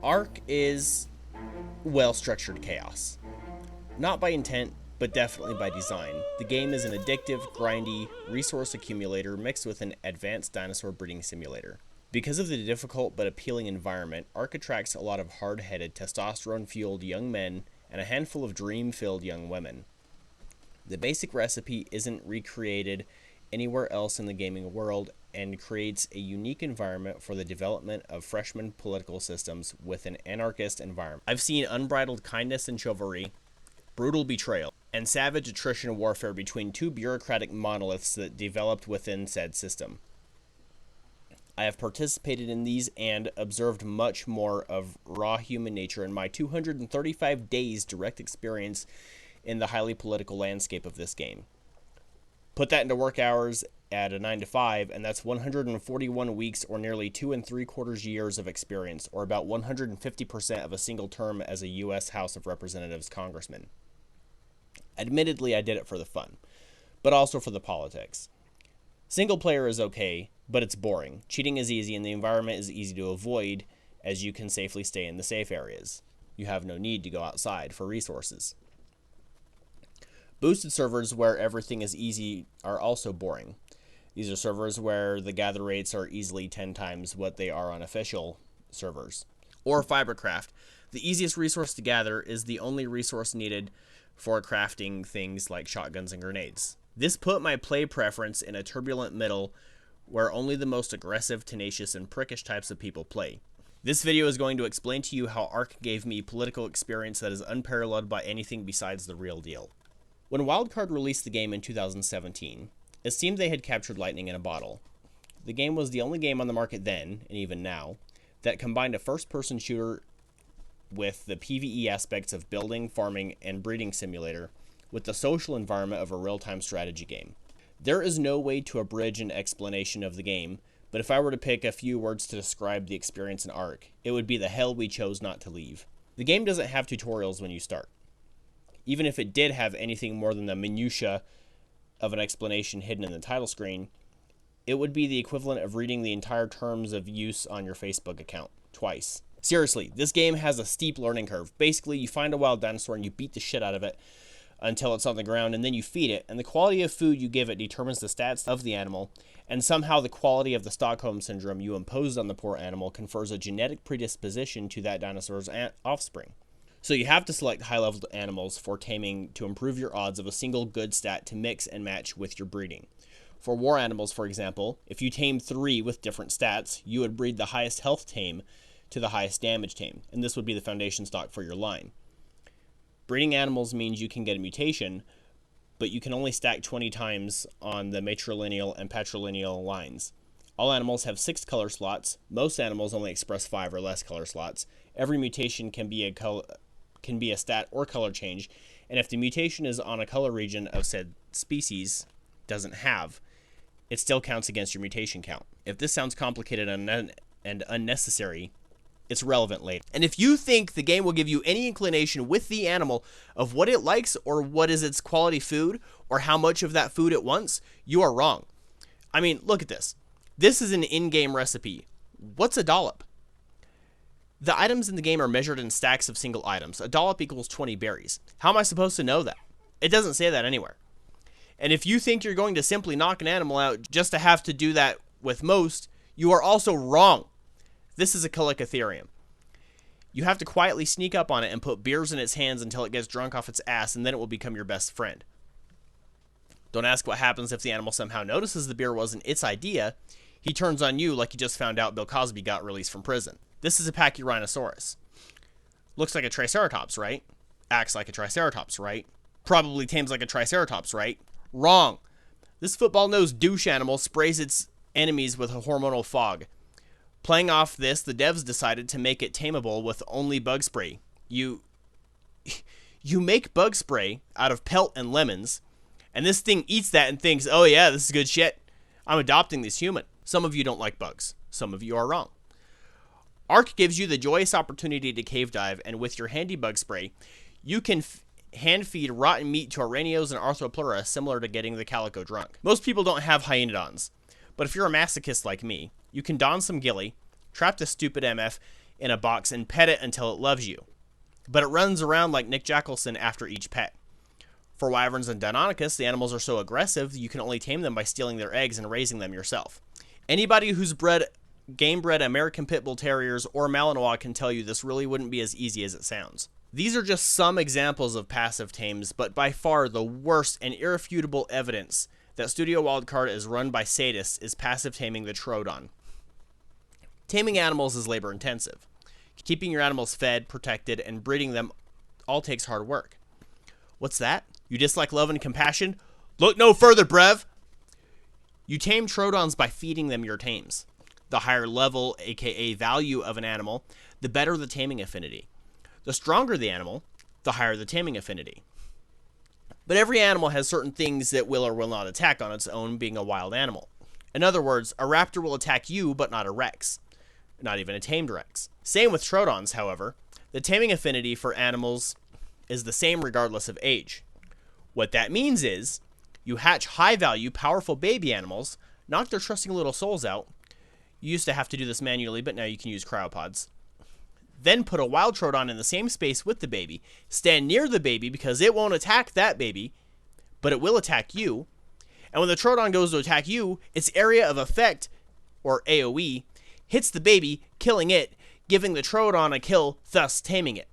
Ark is well-structured chaos. Not by intent, but definitely by design. The game is an addictive, grindy resource accumulator mixed with an advanced dinosaur breeding simulator. Because of the difficult but appealing environment, Ark attracts a lot of hard-headed, testosterone-fueled young men and a handful of dream-filled young women. The basic recipe isn't recreated anywhere else in the gaming world and creates a unique environment for the development of freshman political systems with an anarchist environment. I've seen unbridled kindness and chivalry, brutal betrayal, and savage attrition warfare between two bureaucratic monoliths that developed within said system. I have participated in these and observed much more of raw human nature in my 235 days direct experience in the highly political landscape of this game. Put that into work hours at a 9 to 5, and that's 141 weeks or nearly 2 3/4 years of experience, or about 150% of a single term as a U.S. House of Representatives congressman. Admittedly, I did it for the fun, but also for the politics. Single player is okay, but it's boring. Cheating is easy, and the environment is easy to avoid, as you can safely stay in the safe areas. You have no need to go outside for resources. Boosted servers where everything is easy are also boring. These are servers where the gather rates are easily 10 times what they are on official servers. Or Fibercraft. The easiest resource to gather is the only resource needed for crafting things like shotguns and grenades. This put my play preference in a turbulent middle where only the most aggressive, tenacious, and prickish types of people play. This video is going to explain to you how Ark gave me political experience that is unparalleled by anything besides the real deal. When Wildcard released the game in 2017, it seemed they had captured lightning in a bottle. The game was the only game on the market then, and even now, that combined a first-person shooter with the PvE aspects of building, farming, and breeding simulator with the social environment of a real-time strategy game. There is no way to abridge an explanation of the game, but if I were to pick a few words to describe the experience in Ark, it would be the hell we chose not to leave. The game doesn't have tutorials when you start. Even if it did have anything more than the minutiae of an explanation hidden in the title screen, it would be the equivalent of reading the entire terms of use on your Facebook account twice. Seriously, this game has a steep learning curve. Basically, you find a wild dinosaur and you beat the shit out of it until it's on the ground, and then you feed it, and the quality of food you give it determines the stats of the animal, and somehow the quality of the Stockholm Syndrome you imposed on the poor animal confers a genetic predisposition to that dinosaur's offspring. So you have to select high-level animals for taming to improve your odds of a single good stat to mix and match with your breeding. For war animals, for example, if you tame 3 with different stats, you would breed the highest health tame to the highest damage tame, and this would be the foundation stock for your line. Breeding animals means you can get a mutation, but you can only stack 20 times on the matrilineal and patrilineal lines. All animals have 6 color slots. Most animals only express 5 or less color slots. Every mutation can be a stat or color change, and if the mutation is on a color region of said species doesn't have, it still counts against your mutation count. If this sounds complicated and unnecessary, it's relevant later. And if you think the game will give you any inclination with the animal of what it likes or what is its quality food or how much of that food it wants, you are wrong. I mean, look at this. This is an in-game recipe. What's a dollop? The items in the game are measured in stacks of single items. A dollop equals 20 berries. How am I supposed to know that? It doesn't say that anywhere. And if you think you're going to simply knock an animal out just to have to do that with most, you are also wrong. This is a Calicotherium. You have to quietly sneak up on it and put beers in its hands until it gets drunk off its ass, and then it will become your best friend. Don't ask what happens if the animal somehow notices the beer wasn't its idea. He turns on you like he just found out Bill Cosby got released from prison. This is a Pachyrhinosaurus. Looks like a Triceratops, right? Acts like a Triceratops, right? Probably tames like a Triceratops, right? Wrong. This football-nosed douche animal sprays its enemies with a hormonal fog. Playing off this, the devs decided to make it tameable with only bug spray. You make bug spray out of pelt and lemons, and this thing eats that and thinks, oh yeah, this is good shit. I'm adopting this human. Some of you don't like bugs. Some of you are wrong. Ark gives you the joyous opportunity to cave dive, and with your handy bug spray, you can hand feed rotten meat to araneos and arthropleura, similar to getting the calico drunk. Most people don't have hyenodons, but if you're a masochist like me, you can don some ghillie, trap the stupid MF in a box and pet it until it loves you. But it runs around like Nick Jackelson after each pet. For wyverns and Deinonychus, the animals are so aggressive you can only tame them by stealing their eggs and raising them yourself. Anybody who's game-bred American Pit Bull Terriers or Malinois can tell you this really wouldn't be as easy as it sounds. These are just some examples of passive tames, but by far the worst and irrefutable evidence that Studio Wildcard is run by sadists is passive taming the Troodon. Taming animals is labor-intensive. Keeping your animals fed, protected, and breeding them all takes hard work. What's that? You dislike love and compassion? Look no further, Brev! You tame Troodons by feeding them your tames. The higher level, aka value of an animal, the better the taming affinity. The stronger the animal, the higher the taming affinity. But every animal has certain things that will or will not attack on its own, being a wild animal. In other words, a raptor will attack you, but not a rex. Not even a tamed rex. Same with Troodons, however. The taming affinity for animals is the same regardless of age. What that means is, you hatch high-value, powerful baby animals, knock their trusting little souls out. You used to have to do this manually, but now you can use cryopods. Then put a wild Troodon in the same space with the baby, stand near the baby because it won't attack that baby, but it will attack you. And when the Troodon goes to attack you, its area of effect, or AoE, hits the baby, killing it, giving the Troodon a kill, thus taming it.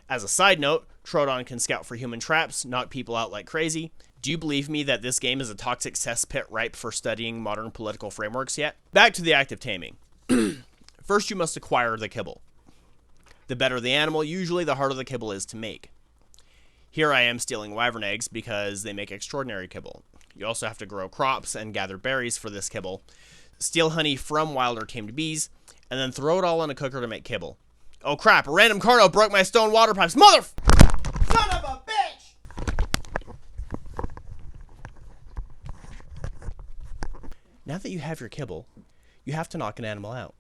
As a side note, Troodon can scout for human traps, knock people out like crazy. Do you believe me that this game is a toxic cesspit ripe for studying modern political frameworks yet? Back to the act of taming. First, you must acquire the kibble. The better the animal, usually the harder the kibble is to make. Here I am stealing wyvern eggs because they make extraordinary kibble. You also have to grow crops and gather berries for this kibble, steal honey from wild or tamed bees, and then throw it all in a cooker to make kibble. Oh crap, a random carno broke my stone water pipes. Son of a bitch! Now that you have your kibble, you have to knock an animal out.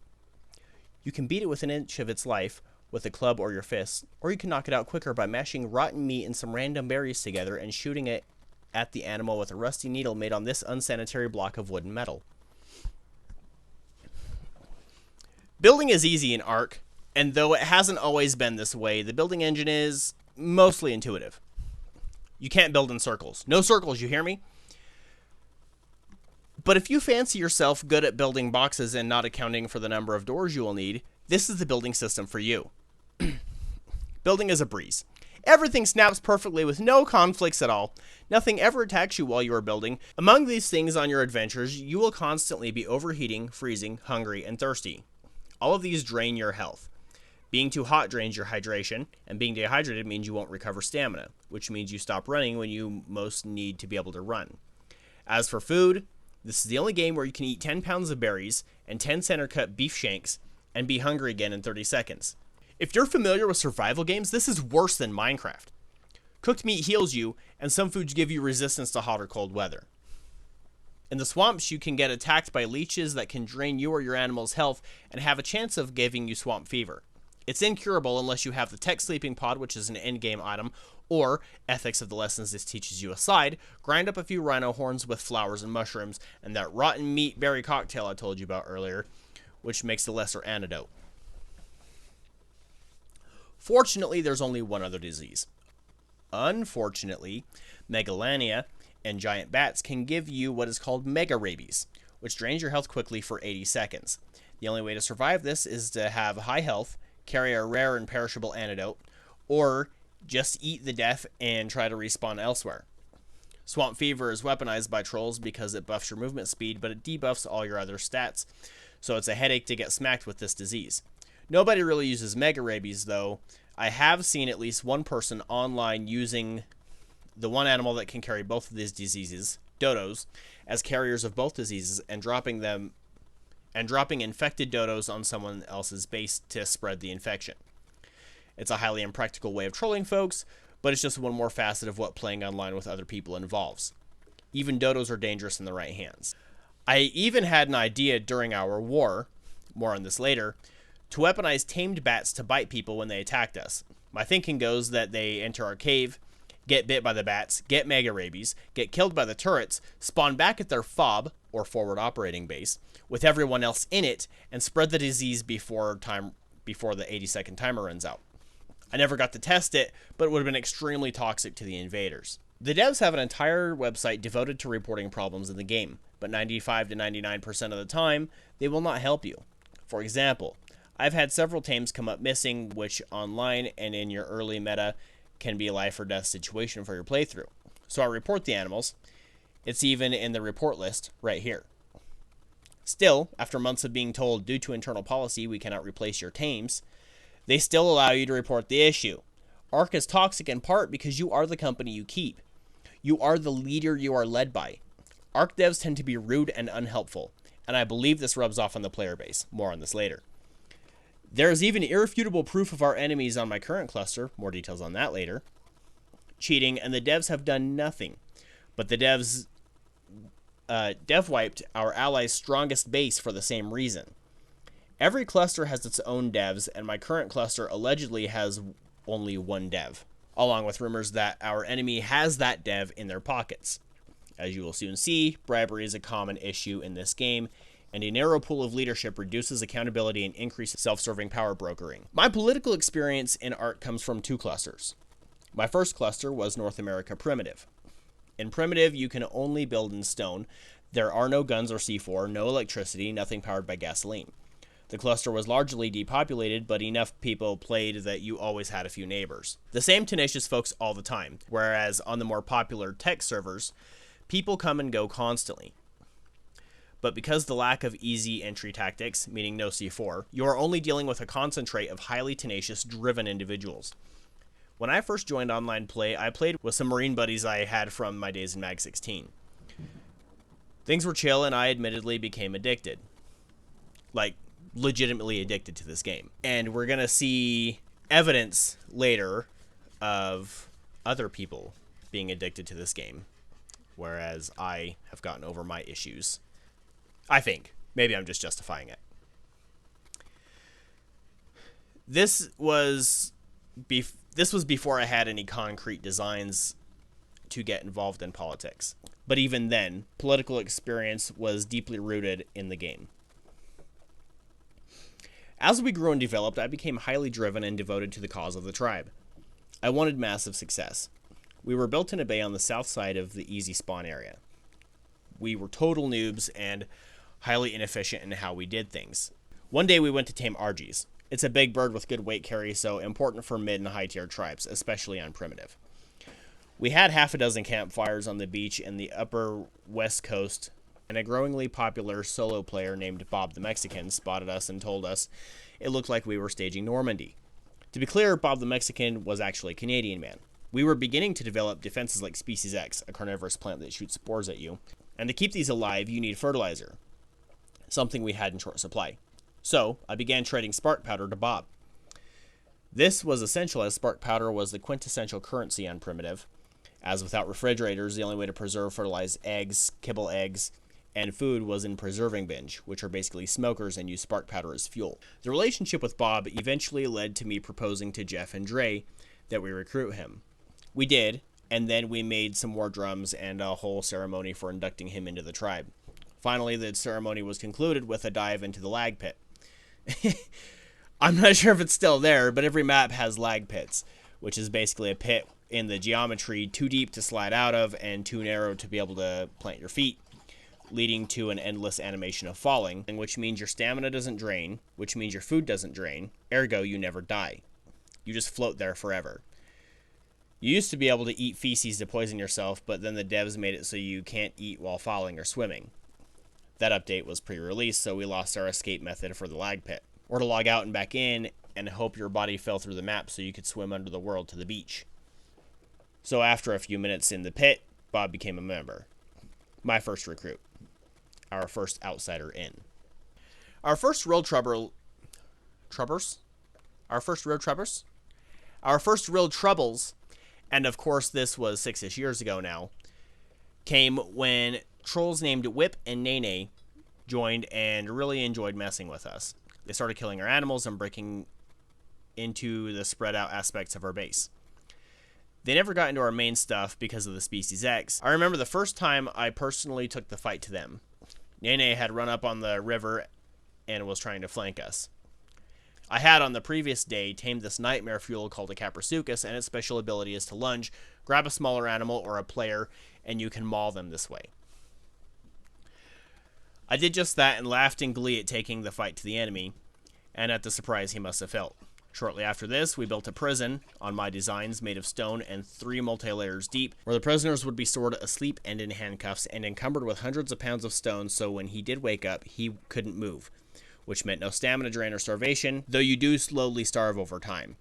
You can beat it with an inch of its life with a club or your fist, or you can knock it out quicker by mashing rotten meat and some random berries together and shooting it at the animal with a rusty needle made on this unsanitary block of wood and metal. Building is easy in Ark, and though it hasn't always been this way, the building engine is mostly intuitive. You can't build in circles. No circles, you hear me? But if you fancy yourself good at building boxes and not accounting for the number of doors you will need, this is the building system for you. Building is a breeze. Everything snaps perfectly with no conflicts at all. Nothing ever attacks you while you are building. Among these things on your adventures, you will constantly be overheating, freezing, hungry, and thirsty. All of these drain your health. Being too hot drains your hydration, and being dehydrated means you won't recover stamina, which means you stop running when you most need to be able to run. As for food, this is the only game where you can eat 10 pounds of berries and 10 center cut beef shanks and be hungry again in 30 seconds. If you're familiar with survival games, this is worse than Minecraft. Cooked meat heals you, and some foods give you resistance to hot or cold weather. In the swamps, you can get attacked by leeches that can drain you or your animal's health and have a chance of giving you swamp fever. It's incurable unless you have the tech sleeping pod, which is an endgame item, or, ethics of the lessons this teaches you aside, grind up a few rhino horns with flowers and mushrooms, and that rotten meat berry cocktail I told you about earlier, which makes the lesser antidote. Fortunately, there's only one other disease. Unfortunately, megalania and giant bats can give you what is called mega rabies, which drains your health quickly for 80 seconds. The only way to survive this is to have high health, carry a rare and perishable antidote, or just eat the death and try to respawn elsewhere. Swamp fever is weaponized by trolls because it buffs your movement speed, but it debuffs all your other stats, so it's a headache to get smacked with this disease. Nobody really uses mega rabies, though. I have seen at least one person online using the one animal that can carry both of these diseases, dodos, as carriers of both diseases and dropping infected dodos on someone else's base to spread the infection. It's a highly impractical way of trolling folks, but it's just one more facet of what playing online with other people involves. Even dodos are dangerous in the right hands. I even had an idea during our war, more on this later, to weaponize tamed bats to bite people when they attacked us. My thinking goes that they enter our cave, get bit by the bats, get mega rabies, get killed by the turrets, spawn back at their FOB, or forward operating base, with everyone else in it, and spread the disease before time before the 80-second timer runs out. I never got to test it, but it would have been extremely toxic to the invaders. The devs have an entire website devoted to reporting problems in the game, but 95 to 99% of the time, they will not help you. For example, I've had several tames come up missing, which online and in your early meta can be a life or death situation for your playthrough. So I report the animals. It's even in the report list right here. Still, after months of being told due to internal policy we cannot replace your tames, they still allow you to report the issue. Ark is toxic in part because you are the company you keep. You are the leader you are led by. Ark devs tend to be rude and unhelpful, and I believe this rubs off on the player base. More on this later. There is even irrefutable proof of our enemies on my current cluster, more details on that later, cheating, and the devs have done nothing. But the devs dev-wiped our allies' strongest base for the same reason. Every cluster has its own devs, and my current cluster allegedly has only one dev, along with rumors that our enemy has that dev in their pockets. As you will soon see, bribery is a common issue in this game, and a narrow pool of leadership reduces accountability and increases self-serving power brokering. My political experience in Ark comes from two clusters. My first cluster was North America Primitive. In Primitive, you can only build in stone. There are no guns or C4, no electricity, nothing powered by gasoline. The cluster was largely depopulated, but enough people played that you always had a few neighbors. The same tenacious folks all the time, whereas on the more popular tech servers, people come and go constantly. But because the lack of easy entry tactics, meaning no C4, you are only dealing with a concentrate of highly tenacious, driven individuals. When I first joined online play, I played with some Marine buddies I had from my days in Mag 16. Things were chill and I admittedly became addicted. Like, legitimately addicted to this game. And we're gonna see evidence later of other people being addicted to this game, whereas I have gotten over my issues. I think. Maybe I'm just justifying it. This was before I had any concrete designs to get involved in politics. But even then, political experience was deeply rooted in the game. As we grew and developed, I became highly driven and devoted to the cause of the tribe. I wanted massive success. We were built in a bay on the south side of the easy spawn area. We were total noobs and highly inefficient in how we did things. One day we went to tame Argies. It's a big bird with good weight carry, so important for mid and high tier tribes, especially on Primitive. We had half a dozen campfires on the beach in the upper west coast, and a growingly popular solo player named Bob the Mexican spotted us and told us it looked like we were staging Normandy. To be clear, Bob the Mexican was actually a Canadian man. We were beginning to develop defenses like Species X, a carnivorous plant that shoots spores at you, and to keep these alive, you need fertilizer, something we had in short supply. So, I began trading spark powder to Bob. This was essential as spark powder was the quintessential currency on Primitive, as without refrigerators, the only way to preserve fertilized eggs, kibble eggs, and food was in preserving binge, which are basically smokers and use spark powder as fuel. The relationship with Bob eventually led to me proposing to Jeff and Dre that we recruit him. We did, and then we made some war drums and a whole ceremony for inducting him into the tribe. Finally, the ceremony was concluded with a dive into the lag pit. I'm not sure if it's still there, but every map has lag pits, which is basically a pit in the geometry too deep to slide out of and too narrow to be able to plant your feet, leading to an endless animation of falling, which means your stamina doesn't drain, which means your food doesn't drain, ergo you never die. You just float there forever. You used to be able to eat feces to poison yourself, but then the devs made it so you can't eat while falling or swimming. That update was pre-release, so we lost our escape method for the lag pit, or to log out and back in and hope your body fell through the map so you could swim under the world to the beach. So after a few minutes in the pit, Bob became a member. My first recruit. Our first outsider in. Our first real troubles, and of course this was 6-ish years ago now, came when trolls named Whip and Nene joined and really enjoyed messing with us. They started killing our animals and breaking into the spread out aspects of our base. They never got into our main stuff because of the Species X. I remember the first time I personally took the fight to them. Nene had run up on the river and was trying to flank us. I had on the previous day tamed this nightmare fuel called a Caprasuchus, and its special ability is to lunge, grab a smaller animal or a player, and you can maul them this way. I did just that and laughed in glee at taking the fight to the enemy, and at the surprise he must have felt. Shortly after this, we built a prison on my designs made of stone and 3 multi-layers deep, where the prisoners would be stored asleep and in handcuffs and encumbered with hundreds of pounds of stone, so when he did wake up, he couldn't move, which meant no stamina drain or starvation, though you do slowly starve over time.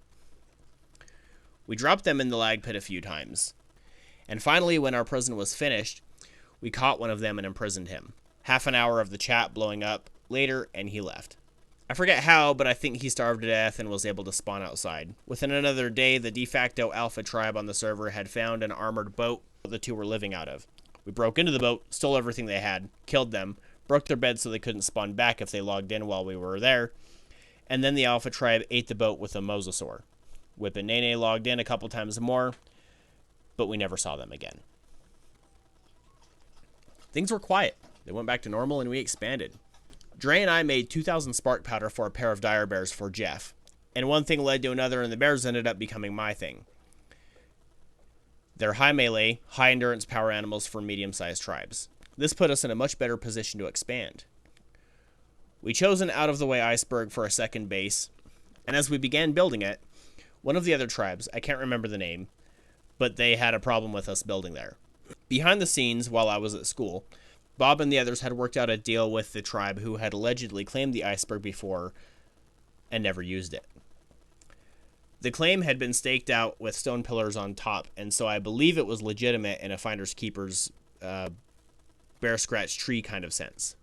We dropped them in the lag pit a few times. And finally, when our prison was finished, we caught one of them and imprisoned him. Half an hour of the chat blowing up later, and he left. I forget how, but I think he starved to death and was able to spawn outside. Within another day, the de facto alpha tribe on the server had found an armored boat the two were living out of. We broke into the boat, stole everything they had, killed them, broke their beds so they couldn't spawn back if they logged in while we were there, and then the alpha tribe ate the boat with a mosasaur. Whip and Nene logged in a couple times more, but we never saw them again. Things were quiet. They went back to normal and we expanded. Dre and I made 2,000 spark powder for a pair of dire bears for Jeff, and one thing led to another and the bears ended up becoming my thing. They're high melee, high endurance power animals for medium-sized tribes. This put us in a much better position to expand. We chose an out-of-the-way iceberg for a second base, and as we began building it, one of the other tribes, I can't remember the name, but they had a problem with us building there. Behind the scenes, while I was at school, Bob and the others had worked out a deal with the tribe who had allegedly claimed the iceberg before and never used it. The claim had been staked out with stone pillars on top, and so I believe it was legitimate in a finder's keeper's bear scratch tree kind of sense.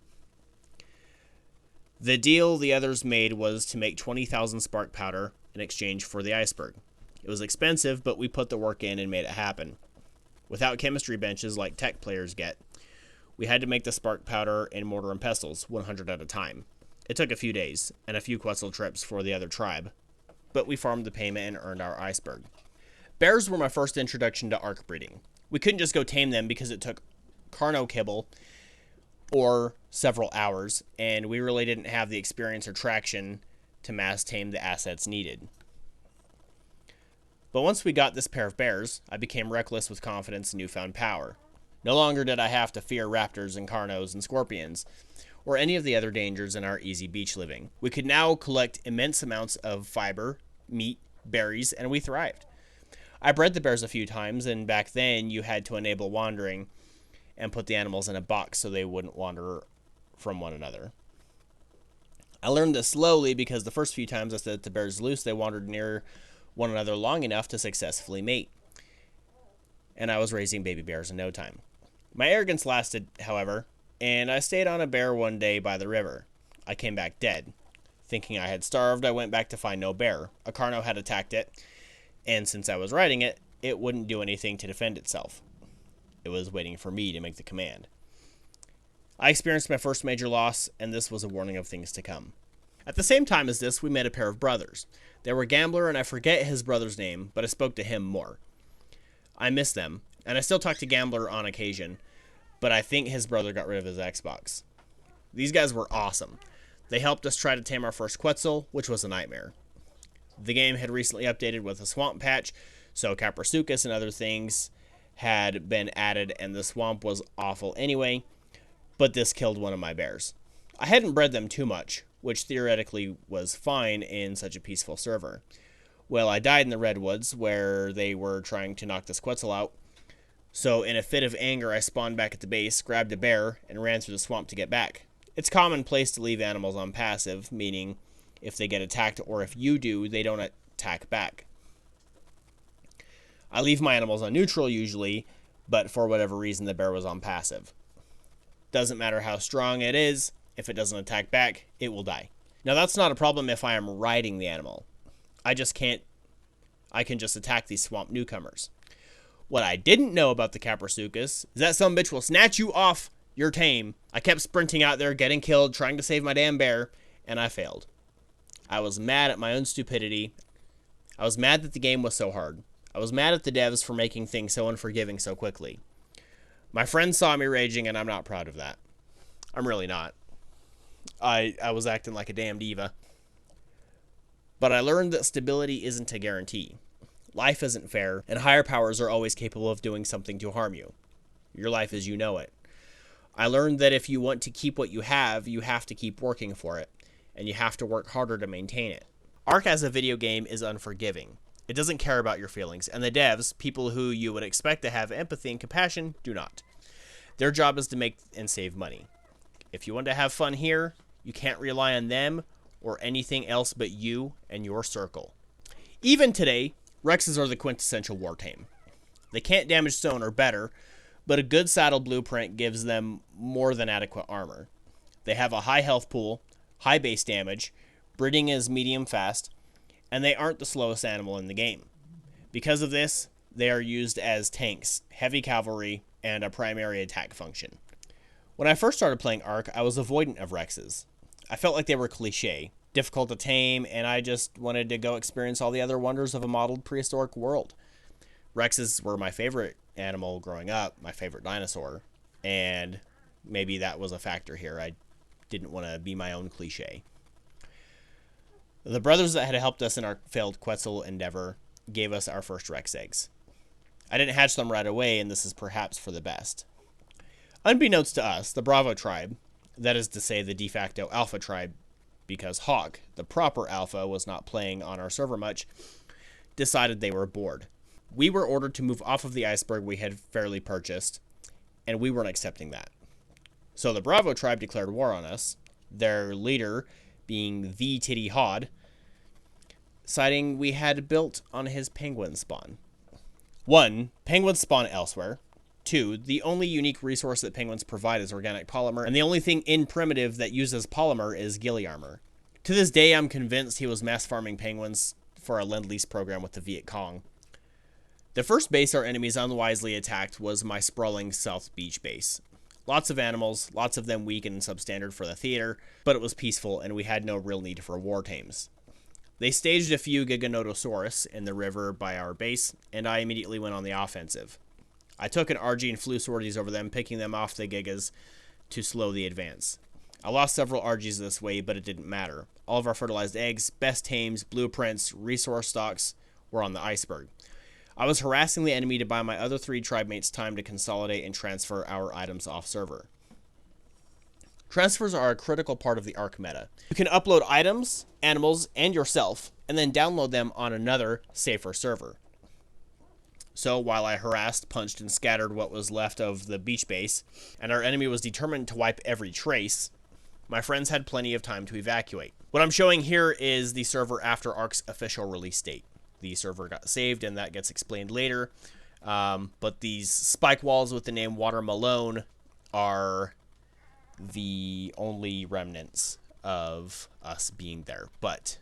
The deal the others made was to make 20,000 spark powder in exchange for the iceberg. It was expensive, but we put the work in and made it happen. Without chemistry benches like tech players get, we had to make the spark powder in mortar and pestles, 100 at a time. It took a few days, and a few Quetzal trips for the other tribe, but we farmed the payment and earned our iceberg. Bears were my first introduction to arc breeding. We couldn't just go tame them because it took carno kibble or several hours, and we really didn't have the experience or traction to mass tame the assets needed. But once we got this pair of bears, I became reckless with confidence and newfound power. No longer did I have to fear raptors and carnos and scorpions, or any of the other dangers in our easy beach living. We could now collect immense amounts of fiber, meat, berries, and we thrived. I bred the bears a few times, and back then you had to enable wandering and put the animals in a box so they wouldn't wander from one another. I learned this slowly because the first few times I set the bears loose, they wandered near one another long enough to successfully mate. And I was raising baby bears in no time. My arrogance lasted, however, and I stayed on a bear one day by the river. I came back dead. Thinking I had starved, I went back to find no bear. A carno had attacked it, and since I was riding it, it wouldn't do anything to defend itself. It was waiting for me to make the command. I experienced my first major loss, and this was a warning of things to come. At the same time as this, we met a pair of brothers. They were Gambler, and I forget his brother's name, but I spoke to him more. I miss them, and I still talk to Gambler on occasion, but I think his brother got rid of his Xbox. These guys were awesome. They helped us try to tame our first Quetzal, which was a nightmare. The game had recently updated with a swamp patch, so Caprasuchus and other things had been added, and the swamp was awful anyway, but this killed one of my bears. I hadn't bred them too much, which theoretically was fine in such a peaceful server. Well, I died in the redwoods, where they were trying to knock this Quetzal out, so in a fit of anger I spawned back at the base, grabbed a bear, and ran through the swamp to get back. It's commonplace to leave animals on passive, meaning if they get attacked or if you do, they don't attack back. I leave my animals on neutral usually, but for whatever reason the bear was on passive. Doesn't matter how strong it is, if it doesn't attack back, it will die. Now that's not a problem if I am riding the animal. I can just attack these swamp newcomers. What I didn't know about the Caprasuchus is that some bitch will snatch you off your tame. I kept sprinting out there, getting killed, trying to save my damn bear, and I failed. I was mad at my own stupidity. I was mad that the game was so hard. I was mad at the devs for making things so unforgiving so quickly. My friends saw me raging, and I'm not proud of that. I'm really not. I was acting like a damn diva. But I learned that stability isn't a guarantee. Life isn't fair, and higher powers are always capable of doing something to harm you. Your life as you know it. I learned that if you want to keep what you have to keep working for it, and you have to work harder to maintain it. Ark as a video game is unforgiving. It doesn't care about your feelings, and the devs, people who you would expect to have empathy and compassion, do not. Their job is to make and save money. If you want to have fun here, you can't rely on them or anything else but you and your circle. Even today, Rexes are the quintessential war tame. They can't damage stone or better, but a good saddle blueprint gives them more than adequate armor. They have a high health pool, high base damage, breeding is medium fast, and they aren't the slowest animal in the game. Because of this, they are used as tanks, heavy cavalry, and a primary attack function. When I first started playing Ark, I was avoidant of Rexes. I felt like they were cliche, difficult to tame, and I just wanted to go experience all the other wonders of a modeled prehistoric world. Rexes were my favorite animal growing up, my favorite dinosaur, and maybe that was a factor here. I didn't want to be my own cliche. The brothers that had helped us in our failed Quetzal endeavor gave us our first Rex eggs. I didn't hatch them right away, and this is perhaps for the best. Unbeknownst to us, the Bravo tribe, that is to say the de facto Alpha tribe, because Hawk, the proper Alpha, was not playing on our server much, decided they were bored. We were ordered to move off of the iceberg we had fairly purchased, and we weren't accepting that. So the Bravo tribe declared war on us, their leader being the Titty Hod, citing we had built on his penguin spawn. 1. Penguins spawn elsewhere. 2. The only unique resource that penguins provide is organic polymer, and the only thing in primitive that uses polymer is ghillie armor. To this day, I'm convinced he was mass farming penguins for a Lend-Lease program with the Viet Cong. The first base our enemies unwisely attacked was my sprawling South Beach base. Lots of animals, lots of them weak and substandard for the theater, but it was peaceful and we had no real need for war tames. They staged a few Giganotosaurus in the river by our base, and I immediately went on the offensive. I took an RG and flew sorties over them, picking them off the Gigas to slow the advance. I lost several RGs this way, but it didn't matter. All of our fertilized eggs, best tames, blueprints, resource stocks were on the iceberg. I was harassing the enemy to buy my other 3 tribe mates time to consolidate and transfer our items off server. Transfers are a critical part of the Ark meta. You can upload items, animals, and yourself, and then download them on another, safer server. So while I harassed, punched, and scattered what was left of the beach base, and our enemy was determined to wipe every trace, my friends had plenty of time to evacuate. What I'm showing here is the server after Ark's official release date. The server got saved, and that gets explained later. But these spike walls with the name Water Malone are the only remnants of us being there. But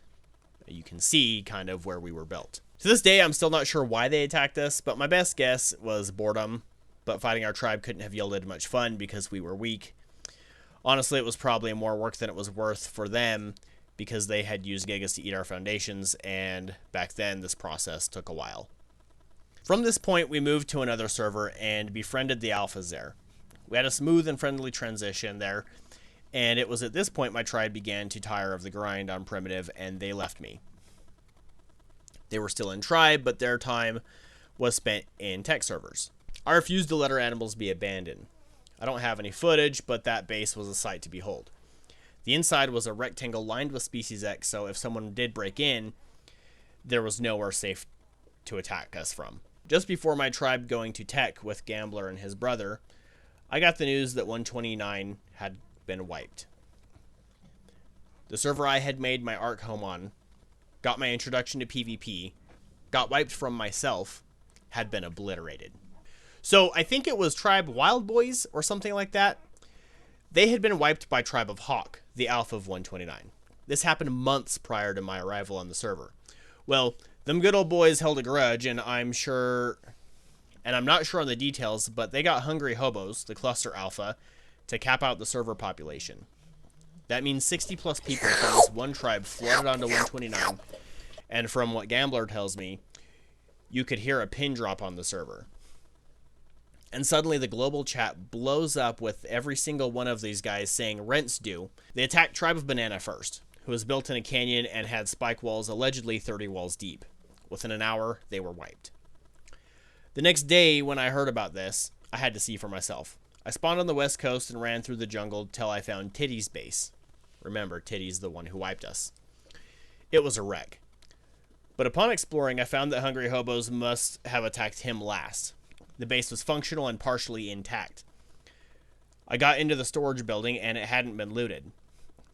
you can see kind of where we were built. To this day, I'm still not sure why they attacked us, but my best guess was boredom. But fighting our tribe couldn't have yielded much fun because we were weak. Honestly, it was probably more work than it was worth for them, because they had used Gigas to eat our foundations, and back then this process took a while. From this point, we moved to another server and befriended the Alphas there. We had a smooth and friendly transition there, and it was at this point my tribe began to tire of the grind on primitive, and they left me. They were still in tribe, but their time was spent in tech servers. I refused to let our animals be abandoned. I don't have any footage, but that base was a sight to behold. The inside was a rectangle lined with Species X, so if someone did break in, there was nowhere safe to attack us from. Just before my tribe going to tech with Gambler and his brother, I got the news that 129 had been wiped. The server I had made my Ark home on, got my introduction to PvP, got wiped from myself, had been obliterated. So I think it was Tribe Wild Boys or something like that. They had been wiped by Tribe of Hawk, the Alpha of 129. This happened months prior to my arrival on the server. Well, them good old boys held a grudge, and I'm not sure on the details, but they got hungry hobos, the Cluster Alpha, to cap out the server population. That means 60 plus people from this one tribe flooded onto 129, and from what Gambler tells me, you could hear a pin drop on the server. And suddenly the global chat blows up with every single one of these guys saying rent's due. They attacked Tribe of Banana first, who was built in a canyon and had spike walls allegedly 30 walls deep. Within an hour, they were wiped. The next day, when I heard about this, I had to see for myself. I spawned on the west coast and ran through the jungle till I found Titty's base. Remember, Titty's the one who wiped us. It was a wreck. But upon exploring, I found that hungry hobos must have attacked him last. The base was functional and partially intact. I got into the storage building and it hadn't been looted.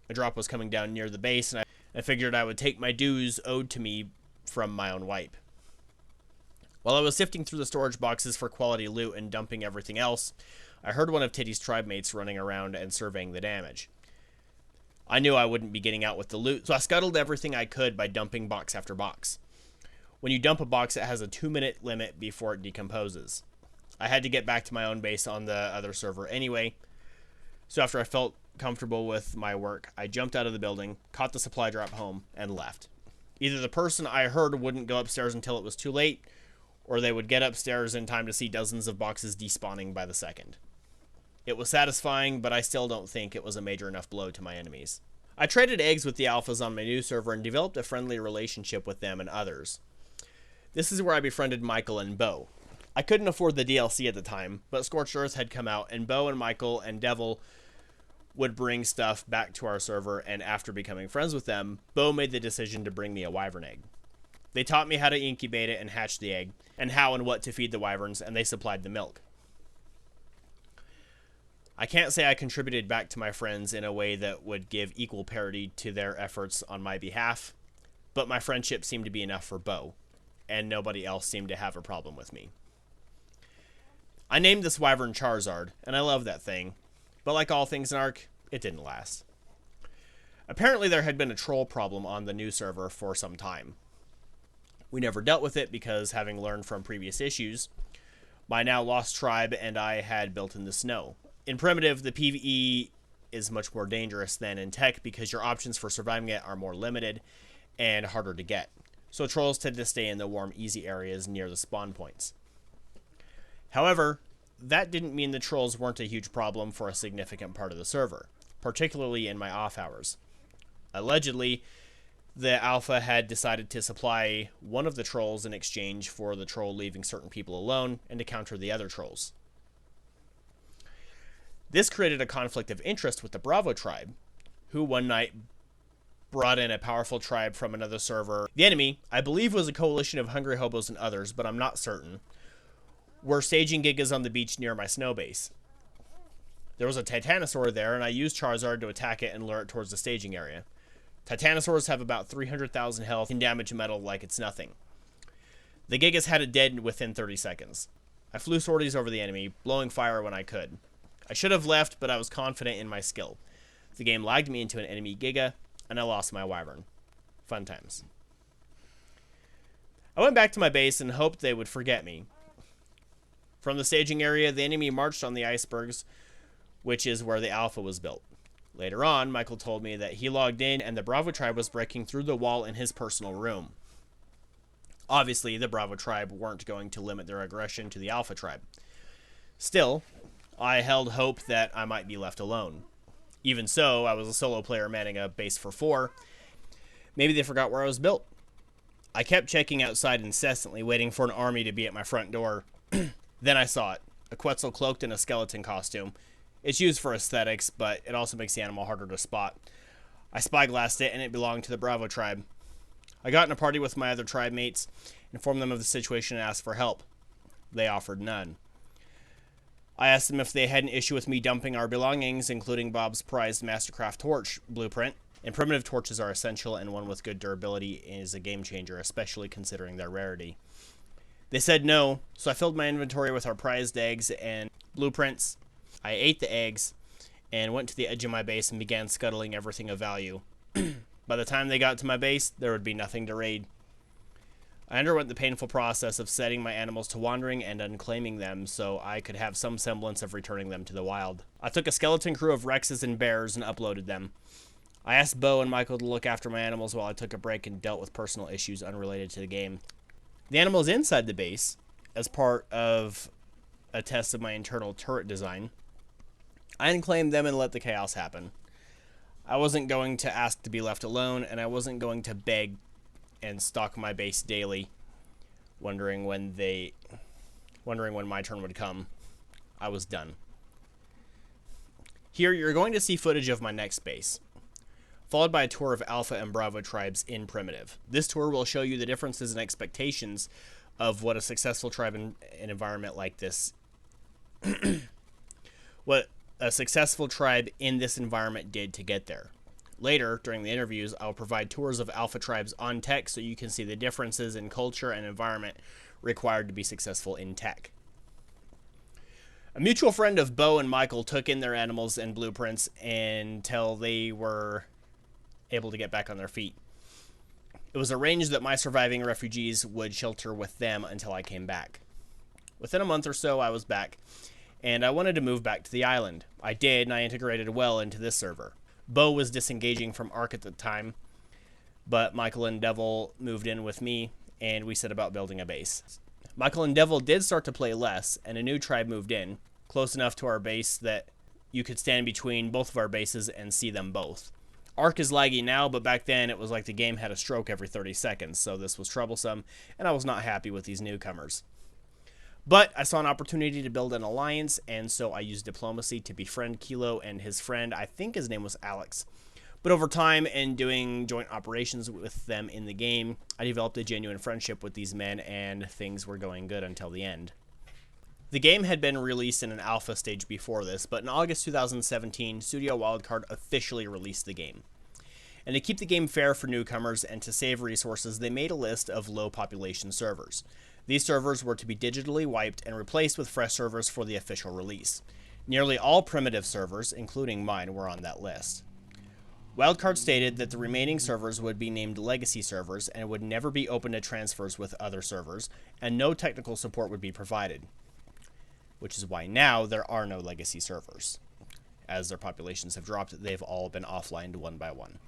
A drop was coming down near the base and I figured I would take my dues owed to me from my own wipe. While I was sifting through the storage boxes for quality loot and dumping everything else, I heard one of Titty's tribe mates running around and surveying the damage. I knew I wouldn't be getting out with the loot, so I scuttled everything I could by dumping box after box. When you dump a box, it has a 2-minute limit before it decomposes. I had to get back to my own base on the other server anyway, so after I felt comfortable with my work, I jumped out of the building, caught the supply drop home, and left. Either the person I heard wouldn't go upstairs until it was too late, or they would get upstairs in time to see dozens of boxes despawning by the second. It was satisfying, but I still don't think it was a major enough blow to my enemies. I traded eggs with the alphas on my new server and developed a friendly relationship with them and others. This is where I befriended Michael and Bo. I couldn't afford the DLC at the time, but Scorched Earth had come out, and Bo and Michael and Devil would bring stuff back to our server, and after becoming friends with them, Bo made the decision to bring me a wyvern egg. They taught me how to incubate it and hatch the egg, and how and what to feed the wyverns, and they supplied the milk. I can't say I contributed back to my friends in a way that would give equal parity to their efforts on my behalf, but my friendship seemed to be enough for Bo, and nobody else seemed to have a problem with me. I named this wyvern Charizard, and I love that thing, but like all things in Ark, it didn't last. Apparently there had been a troll problem on the new server for some time. We never dealt with it because, having learned from previous issues, my now lost tribe and I had built in the snow. In Primitive, the PvE is much more dangerous than in Tech because your options for surviving it are more limited and harder to get. So trolls tend to stay in the warm, easy areas near the spawn points. However, that didn't mean the trolls weren't a huge problem for a significant part of the server, particularly in my off hours. Allegedly, the alpha had decided to supply one of the trolls in exchange for the troll leaving certain people alone and to counter the other trolls. This created a conflict of interest with the Bravo tribe, who one night brought in a powerful tribe from another server. The enemy, I believe, was a coalition of hungry hobos and others, but I'm not certain, were staging gigas on the beach near my snow base. There was a Titanosaur there, and I used Charizard to attack it and lure it towards the staging area. Titanosaurs have about 300,000 health and damage metal like it's nothing. The gigas had it dead within 30 seconds. I flew sorties over the enemy, blowing fire when I could. I should have left, but I was confident in my skill. The game lagged me into an enemy giga, and I lost my wyvern. Fun times. I went back to my base and hoped they would forget me. From the staging area, the enemy marched on the icebergs, which is where the alpha was built. Later on, Michael told me that he logged in and the Bravo tribe was breaking through the wall in his personal room. Obviously, the Bravo tribe weren't going to limit their aggression to the Alpha tribe. Still, I held hope that I might be left alone. Even so, I was a solo player manning a base for 4. Maybe they forgot where I was built. I kept checking outside incessantly, waiting for an army to be at my front door. Then I saw it, a Quetzal cloaked in a skeleton costume. It's used for aesthetics, but it also makes the animal harder to spot. I spyglassed it, and it belonged to the Bravo tribe. I got in a party with my other tribe mates, informed them of the situation, and asked for help. They offered none. I asked them if they had an issue with me dumping our belongings, including Bob's prized Mastercraft torch blueprint. And primitive torches are essential, and one with good durability is a game changer, especially considering their rarity. They said no, so I filled my inventory with our prized eggs and blueprints. I ate the eggs and went to the edge of my base and began scuttling everything of value. By the time they got to my base, there would be nothing to raid. I underwent the painful process of setting my animals to wandering and unclaiming them so I could have some semblance of returning them to the wild. I took a skeleton crew of Rexes and bears and uploaded them. I asked Bo and Michael to look after my animals while I took a break and dealt with personal issues unrelated to the game. The animals inside the base, as part of a test of my internal turret design, I unclaimed them and let the chaos happen. I wasn't going to ask to be left alone, and I wasn't going to beg and stalk my base daily, wondering when my turn would come. I was done. Here, you're going to see footage of my next base, followed by a tour of Alpha and Bravo tribes in Primitive. This tour will show you the differences and expectations of what a successful tribe in an environment like this, what a successful tribe in this environment did to get there. Later, during the interviews, I'll provide tours of Alpha tribes on tech so you can see the differences in culture and environment required to be successful in tech. A mutual friend of Bo and Michael took in their animals and blueprints until they were able to get back on their feet. It was arranged that my surviving refugees would shelter with them until I came back. Within a month or so, I was back, and I wanted to move back to the island. I did, and I integrated well into this server. Bo was disengaging from Ark at the time, but Michael and Devil moved in with me, and we set about building a base. Michael and Devil did start to play less, and a new tribe moved in, close enough to our base that you could stand between both of our bases and see them both. Ark is laggy now, but back then it was like the game had a stroke every 30 seconds, so this was troublesome, and I was not happy with these newcomers. But I saw an opportunity to build an alliance, and so I used diplomacy to befriend Kilo and his friend, I think his name was Alex. But over time, and doing joint operations with them in the game, I developed a genuine friendship with these men, and things were going good until the end. The game had been released in an alpha stage before this, but in August 2017, Studio Wildcard officially released the game. And to keep the game fair for newcomers and to save resources, they made a list of low population servers. These servers were to be digitally wiped and replaced with fresh servers for the official release. Nearly all primitive servers, including mine, were on that list. Wildcard stated that the remaining servers would be named legacy servers and would never be open to transfers with other servers, and no technical support would be provided. Which is why now there are no legacy servers. As their populations have dropped, they've all been offlined one by one.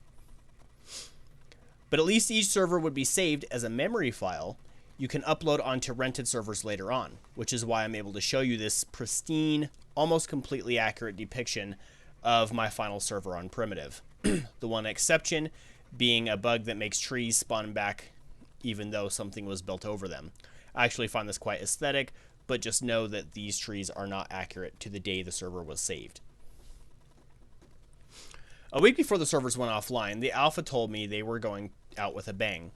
But at least each server would be saved as a memory file you can upload onto rented servers later on, which is why I'm able to show you this pristine, almost completely accurate depiction of my final server on Primitive. The one exception being a bug that makes trees spawn back even though something was built over them. I actually find this quite aesthetic, but just know that these trees are not accurate to the day the server was saved. A week before the servers went offline, the alpha told me they were going out with a bang.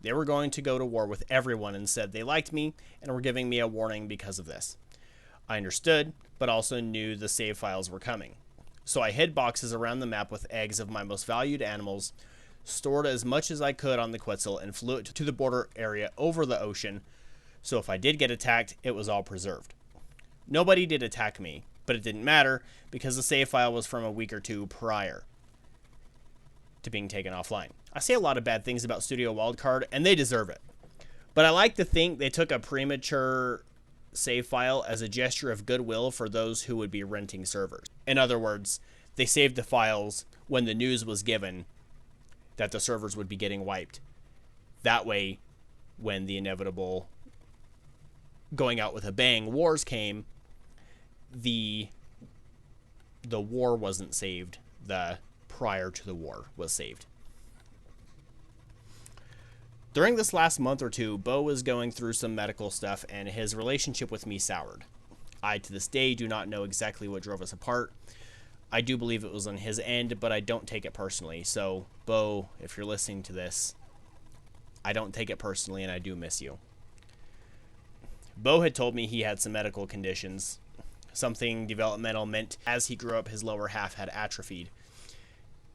They were going to go to war with everyone and said they liked me and were giving me a warning because of this. I understood, but also knew the save files were coming. So I hid boxes around the map with eggs of my most valued animals, stored as much as I could on the Quetzal, and flew it to the border area over the ocean, so if I did get attacked, it was all preserved. Nobody did attack me, but it didn't matter because the save file was from a week or two prior to being taken offline. I say a lot of bad things about Studio Wildcard, and they deserve it. But I like to think they took a premature save file as a gesture of goodwill for those who would be renting servers. In other words, they saved the files when the news was given that the servers would be getting wiped. That way, when the inevitable going out with a bang wars came, the war wasn't saved. The prior to the war was saved. During this last month or two, Bo was going through some medical stuff and his relationship with me soured. I, to this day, do not know exactly what drove us apart. I do believe it was on his end, but I don't take it personally. So, Bo, if you're listening to this, I don't take it personally and I do miss you. Bo had told me he had some medical conditions. Something developmental meant as he grew up, his lower half had atrophied.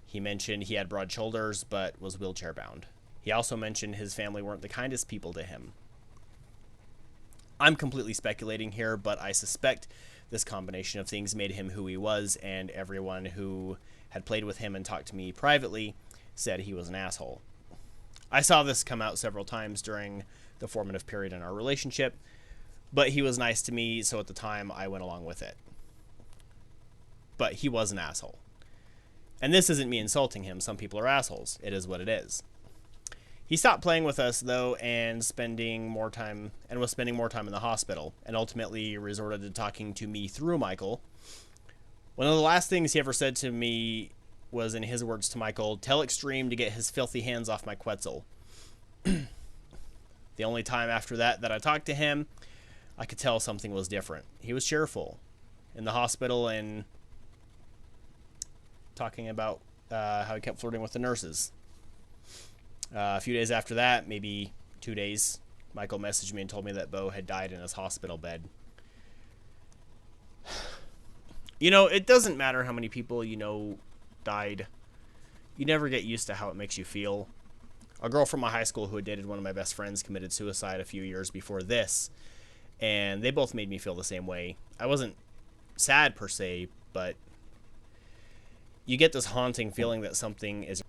He mentioned he had broad shoulders, but was wheelchair bound. He also mentioned his family weren't the kindest people to him. I'm completely speculating here, but I suspect this combination of things made him who he was, and everyone who had played with him and talked to me privately said he was an asshole. I saw this come out several times during the formative period in our relationship, but he was nice to me, so at the time I went along with it. But he was an asshole. And this isn't me insulting him. Some people are assholes. It is what it is. He stopped playing with us, though, and was spending more time in the hospital, and ultimately resorted to talking to me through Michael. One of the last things he ever said to me was, in his words to Michael, "Tell Extreme to get his filthy hands off my Quetzal." The only time after that I talked to him, I could tell something was different. He was cheerful in the hospital and talking about how he kept flirting with the nurses. A few days after that, maybe 2 days, Michael messaged me and told me that Bo had died in his hospital bed. You know, it doesn't matter how many people you know died. You never get used to how it makes you feel. A girl from my high school who had dated one of my best friends committed suicide a few years before this, and they both made me feel the same way. I wasn't sad per se, but you get this haunting feeling that something is...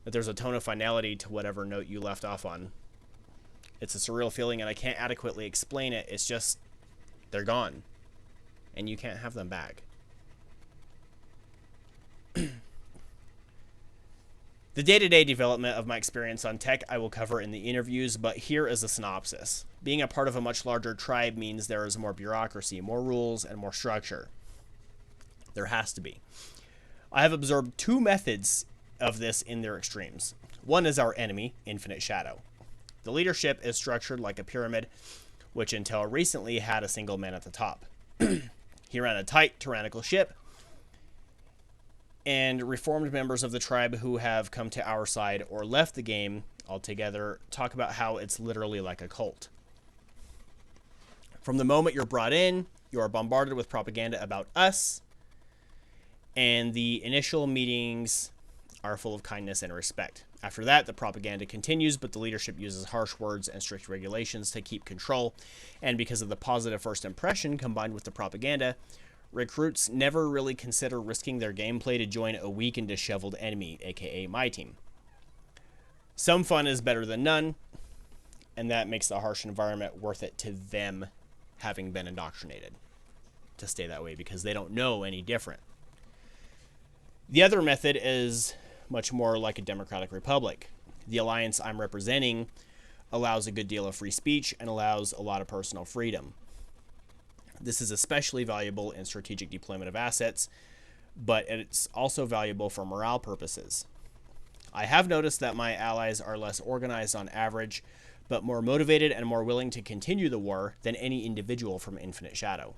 that there's a tone of finality to whatever note you left off on. It's a surreal feeling, and I can't adequately explain it. It's just, they're gone, and you can't have them back. The day-to-day development of my experience on tech I will cover in the interviews, but here is a synopsis. Being a part of a much larger tribe means there is more bureaucracy, more rules, and more structure. There has to be. I have observed two methods of this in their extremes. One is our enemy, Infinite Shadow. The leadership is structured like a pyramid, which until recently had a single man at the top. He ran a tight, tyrannical ship, and reformed members of the tribe who have come to our side or left the game altogether talk about how it's literally like a cult. From the moment you're brought in, you are bombarded with propaganda about us, and the initial meetings are full of kindness and respect. After that, the propaganda continues, but the leadership uses harsh words and strict regulations to keep control, and because of the positive first impression combined with the propaganda, recruits never really consider risking their gameplay to join a weak and disheveled enemy, aka my team. Some fun is better than none, and that makes the harsh environment worth it to them having been indoctrinated to stay that way because they don't know any different. The other method is much more like a democratic republic. The alliance I'm representing allows a good deal of free speech and allows a lot of personal freedom. This is especially valuable in strategic deployment of assets, but it's also valuable for morale purposes. I have noticed that my allies are less organized on average, but more motivated and more willing to continue the war than any individual from Infinite Shadow.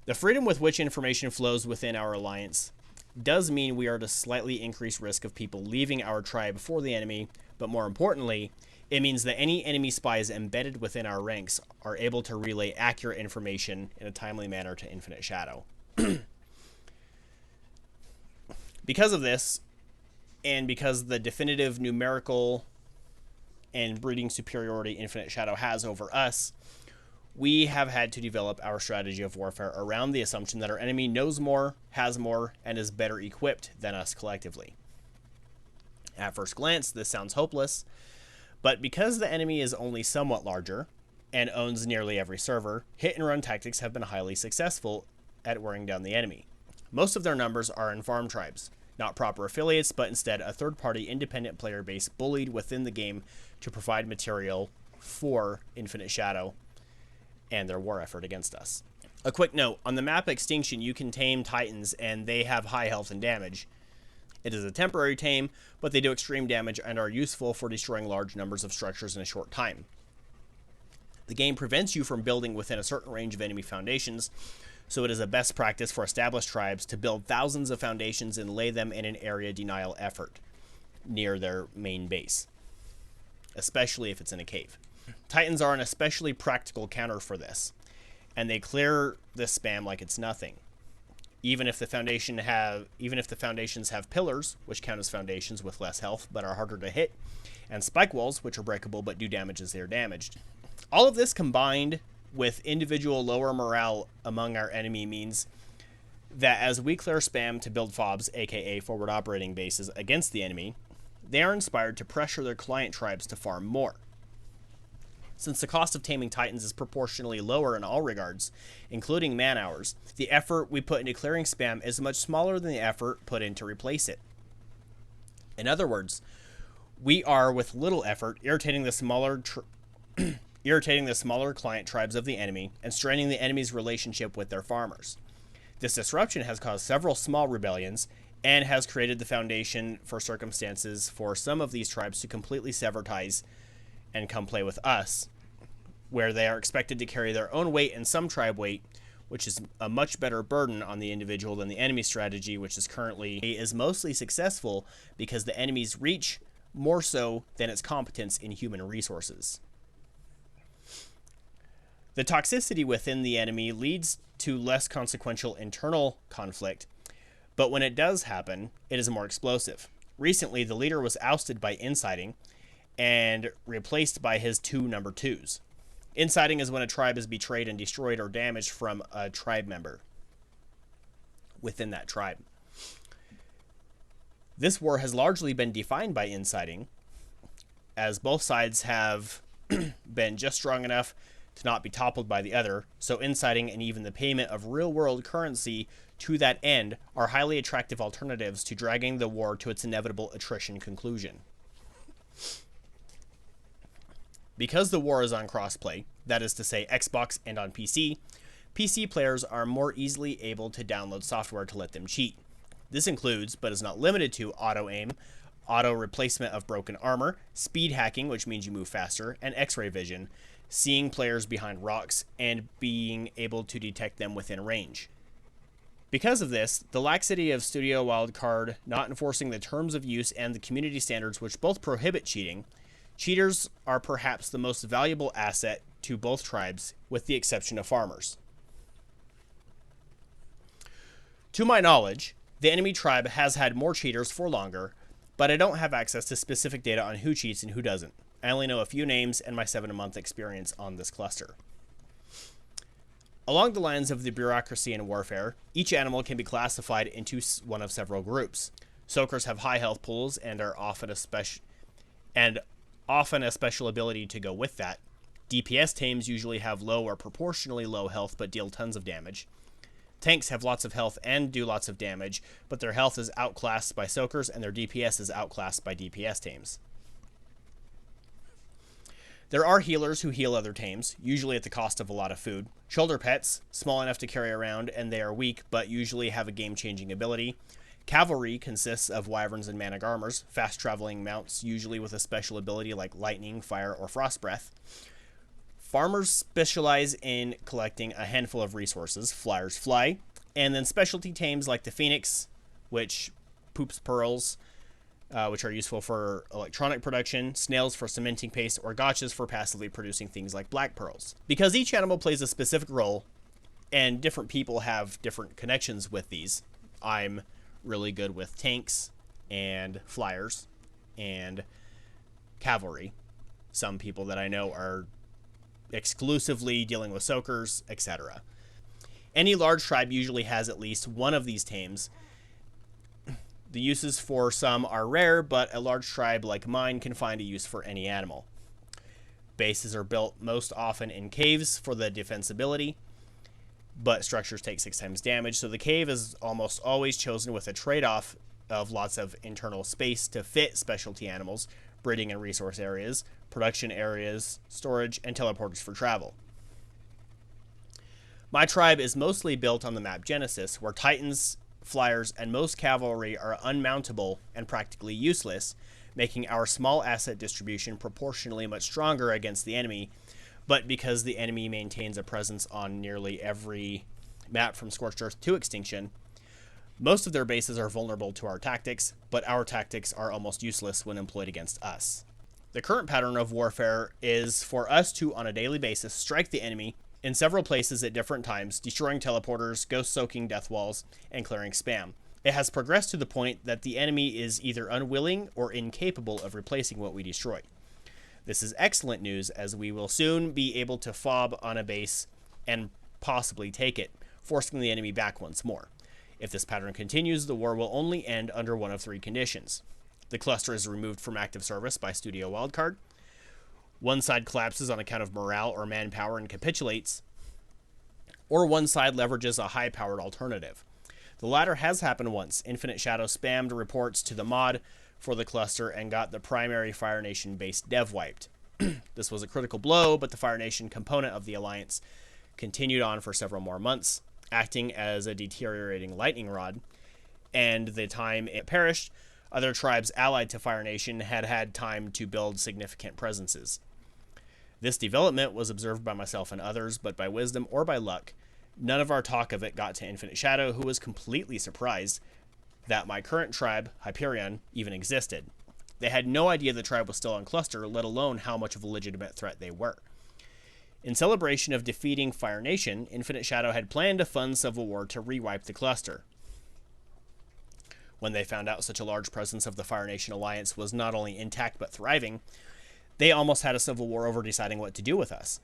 The freedom with which information flows within our alliance does mean we are at a slightly increased risk of people leaving our tribe for the enemy, but more importantly, it means that any enemy spies embedded within our ranks are able to relay accurate information in a timely manner to Infinite Shadow. Because of this, and because the definitive numerical and breeding superiority Infinite Shadow has over us, we have had to develop our strategy of warfare around the assumption that our enemy knows more, has more, and is better equipped than us collectively. At first glance, this sounds hopeless, but because the enemy is only somewhat larger and owns nearly every server, hit-and-run tactics have been highly successful at wearing down the enemy. Most of their numbers are in farm tribes, not proper affiliates, but instead a third-party independent player base bullied within the game to provide material for Infinite Shadow and their war effort against us. A quick note, on the map Extinction, you can tame Titans, and they have high health and damage. It is a temporary tame, but they do extreme damage and are useful for destroying large numbers of structures in a short time. The game prevents you from building within a certain range of enemy foundations, so it is a best practice for established tribes to build thousands of foundations and lay them in an area denial effort near their main base, especially if it's in a cave. Titans are an especially practical counter for this, and they clear this spam like it's nothing. Even if the foundations have pillars, which count as foundations with less health but are harder to hit, and spike walls, which are breakable but do damage as they are damaged. All of this combined with individual lower morale among our enemy means that as we clear spam to build FOBs, aka forward operating bases, against the enemy, they are inspired to pressure their client tribes to farm more. Since the cost of taming Titans is proportionally lower in all regards, including man hours, the effort we put into clearing spam is much smaller than the effort put in to replace it. In other words, we are, with little effort, irritating the smaller client tribes of the enemy and straining the enemy's relationship with their farmers. This disruption has caused several small rebellions and has created the foundation for circumstances for some of these tribes to completely sever ties and come play with us, where they are expected to carry their own weight and some tribe weight, which is a much better burden on the individual than the enemy strategy, which is mostly successful because the enemy's reach more so than its competence in human resources. The toxicity within the enemy leads to less consequential internal conflict, but when it does happen, it is more explosive. Recently, the leader was ousted by inciting and replaced by his two number twos. Inciting is when a tribe is betrayed and destroyed or damaged from a tribe member within that tribe. This war has largely been defined by inciting, as both sides have been just strong enough to not be toppled by the other, so inciting and even the payment of real-world currency to that end are highly attractive alternatives to dragging the war to its inevitable attrition conclusion. Because the war is on crossplay, that is to say Xbox and on PC, PC players are more easily able to download software to let them cheat. This includes, but is not limited to, auto-aim, auto-replacement of broken armor, speed hacking, which means you move faster, and X-ray vision, seeing players behind rocks, and being able to detect them within range. Because of this, the laxity of Studio Wildcard not enforcing the terms of use and the community standards which both prohibit cheating, cheaters are perhaps the most valuable asset to both tribes, with the exception of farmers. To my knowledge, the enemy tribe has had more cheaters for longer, but I don't have access to specific data on who cheats and who doesn't. I only know a few names and my 7-month experience on this cluster. Along the lines of the bureaucracy in warfare, each animal can be classified into one of several groups. Soakers have high health pools and are often a special ability to go with that. DPS tames usually have low or proportionally low health but deal tons of damage. Tanks have lots of health and do lots of damage, but their health is outclassed by soakers and their DPS is outclassed by DPS tames. There are healers who heal other tames, usually at the cost of a lot of food. Shoulder pets, small enough to carry around, and they are weak, but usually have a game-changing ability. Cavalry consists of wyverns and man-at-armors, fast-traveling mounts, usually with a special ability like lightning, fire, or frost breath. Farmers specialize in collecting a handful of resources, flyers fly, and then specialty tames like the phoenix, which poops pearls, which are useful for electronic production, snails for cementing paste, or gotchas for passively producing things like black pearls. Because each animal plays a specific role, and different people have different connections with these, I'm really good with tanks and flyers and cavalry. Some people that I know are exclusively dealing with soakers, etc. Any large tribe usually has at least one of these tames. The uses for some are rare, but a large tribe like mine can find a use for any animal. Bases are built most often in caves for the defensibility, but structures take 6 times damage, so the cave is almost always chosen with a trade-off of lots of internal space to fit specialty animals, breeding and resource areas, production areas, storage, and teleporters for travel. My tribe is mostly built on the map Genesis, where Titans, flyers, and most cavalry are unmountable and practically useless, making our small asset distribution proportionally much stronger against the enemy, but because the enemy maintains a presence on nearly every map from Scorched Earth to Extinction, most of their bases are vulnerable to our tactics, but our tactics are almost useless when employed against us. The current pattern of warfare is for us to, on a daily basis, strike the enemy in several places at different times, destroying teleporters, ghost-soaking death walls, and clearing spam. It has progressed to the point that the enemy is either unwilling or incapable of replacing what we destroy. This is excellent news, as we will soon be able to fob on a base and possibly take it, forcing the enemy back once more. If this pattern continues, the war will only end under one of 3 conditions. The cluster is removed from active service by Studio Wildcard. One side collapses on account of morale or manpower and capitulates, or one side leverages a high-powered alternative. The latter has happened once. Infinite Shadow spammed reports to the mod for the cluster and got the primary Fire Nation base dev wiped. This was a critical blow, but the Fire Nation component of the Alliance continued on for several more months. acting as a deteriorating lightning rod, and the time it perished, other tribes allied to Fire Nation had had time to build significant presences. This development was observed by myself and others, but by wisdom or by luck, none of our talk of it got to Infinite Shadow, who was completely surprised that my current tribe, Hyperion, even existed. They had no idea the tribe was still on cluster, let alone how much of a legitimate threat they were. In celebration of defeating Fire Nation, Infinite Shadow had planned to fund civil war to rewipe the cluster. When they found out such a large presence of the Fire Nation alliance was not only intact but thriving, they almost had a civil war over deciding what to do with us.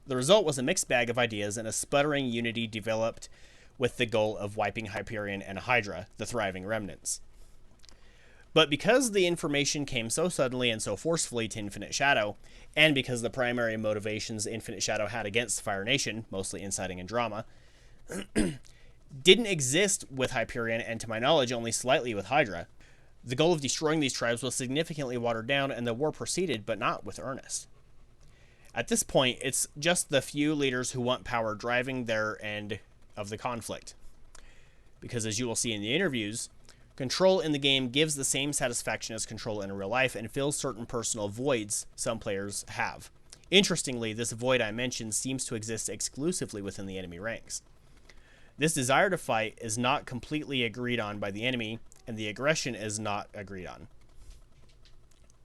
The result was a mixed bag of ideas, and a sputtering unity developed with the goal of wiping Hyperion and Hydra, the thriving remnants. But because the information came so suddenly and so forcefully to Infinite Shadow, and because the primary motivations Infinite Shadow had against Fire Nation, mostly inciting and drama, didn't exist with Hyperion, and to my knowledge only slightly with Hydra, the goal of destroying these tribes was significantly watered down, and the war proceeded, but not with earnest. At this point, it's just the few leaders who want power driving their end of the conflict. Because as you will see in the interviews, control in the game gives the same satisfaction as control in real life and fills certain personal voids some players have. Interestingly, this void I mentioned seems to exist exclusively within the enemy ranks. This desire to fight is not completely agreed on by the enemy, and the aggression is not agreed on.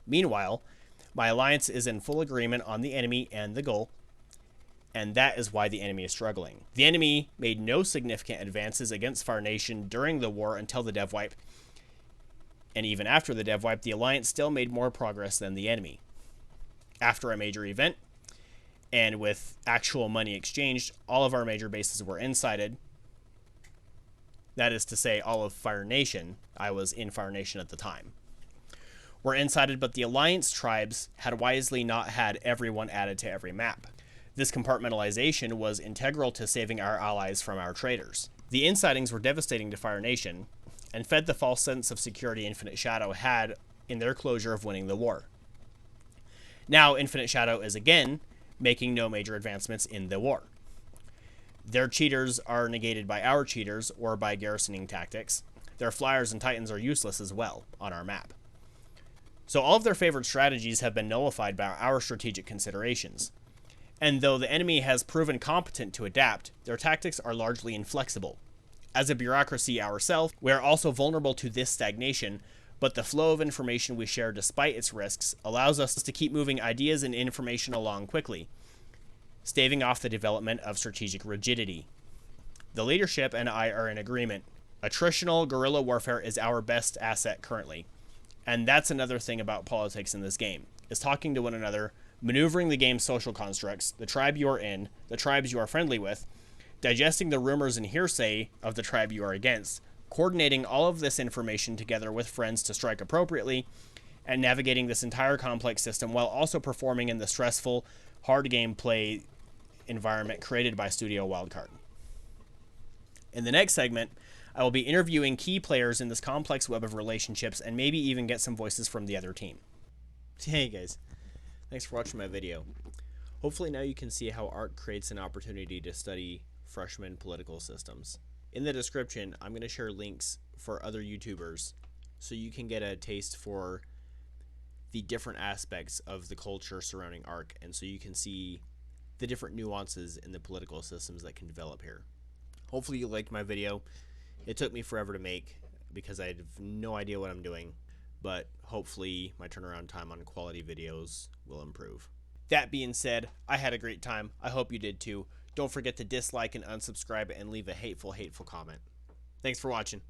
Meanwhile, my alliance is in full agreement on the enemy and the goal, and that is why the enemy is struggling. The enemy made no significant advances against Fire Nation during the war until the dev wipe, and even after the dev wipe, the alliance still made more progress than the enemy. After a major event, and with actual money exchanged, all of our major bases were incited. That is to say, all of Fire Nation. I was in Fire Nation at the time. Were incited, but the alliance tribes had wisely not had everyone added to every map. This compartmentalization was integral to saving our allies from our traitors. The incitings were devastating to Fire Nation, and fed the false sense of security Infinite Shadow had in their closure of winning the war. Now, Infinite Shadow is again making no major advancements in the war. Their cheaters are negated by our cheaters or by garrisoning tactics. Their flyers and titans are useless as well on our map. So all of their favored strategies have been nullified by our strategic considerations. And though the enemy has proven competent to adapt, their tactics are largely inflexible. As a bureaucracy ourselves, we are also vulnerable to this stagnation, but the flow of information we share despite its risks allows us to keep moving ideas and information along quickly, staving off the development of strategic rigidity. The leadership and I are in agreement. Attritional guerrilla warfare is our best asset currently. And that's another thing about politics in this game, is talking to one another, maneuvering the game's social constructs, the tribe you are in, the tribes you are friendly with, digesting the rumors and hearsay of the tribe you are against, coordinating all of this information together with friends to strike appropriately, and navigating this entire complex system while also performing in the stressful, hard gameplay environment created by Studio Wildcard. In the next segment, I will be interviewing key players in this complex web of relationships and maybe even get some voices from the other team. Hey guys, thanks for watching my video. Hopefully now you can see how art creates an opportunity to study freshman political systems. In the description, I'm going to share links for other YouTubers so you can get a taste for the different aspects of the culture surrounding ARC, and so you can see the different nuances in the political systems that can develop here. Hopefully you liked my video. It took me forever to make because I have no idea what I'm doing, but hopefully my turnaround time on quality videos will improve. That being said, I had a great time. I hope you did too. Don't forget to dislike and unsubscribe and leave a hateful comment. Thanks for watching.